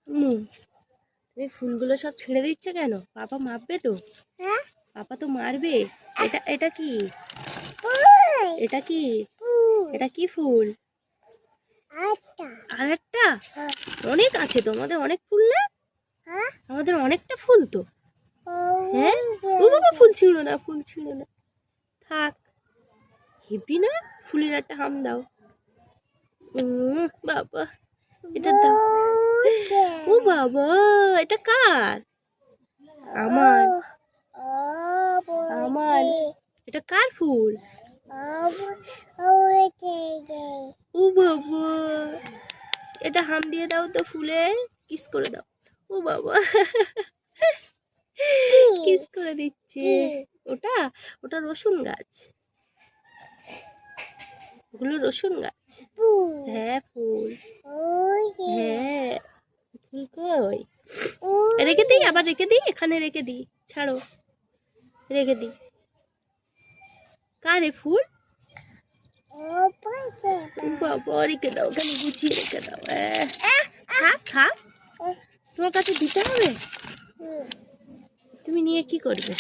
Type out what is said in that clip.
তুমি ফুলগুলো সব ছেড়ে দিচ্ছ কেন? পাপা মারবে তো। পাপা তো মারবে। এটা কি? এটা কি? এটা কি ফুল? আর একটা? অনেক আছে তোমাদের, অনেক ফুল না? আমাদের অনেকটা ফুল তো। হ্যাঁ, ও বাবা, ফুল ছিল না, ফুল ছিল না, থাক। হেবি না? ফুলের একটা হাম দাও। বাবা, এটা দাও। ও বাবা, এটা কার? আমার। আমার। এটা কার ফুল? ও বাবা, এটা হাম দিয়ে দাও তো ফুলে, কিস করে দাও। ও বাবা, কিস করে দিচ্ছে। ওটা ওটা রসুন গাছ, ওগুলো রসুন গাছ। হ্যাঁ, ফুল। হ্যাঁ, ফুল কই? রেখে দিই, আবার রেখে দিই, এখানে রেখে দিই, ছাড়ো, রেখে দিই। কারে ফুল? বাবা, রেখে দাও, এখানে গুছিয়ে রেখে দাও। থাক থাক, তোমার কাছে দিতে হবে। তুমি নিয়ে কি করবে?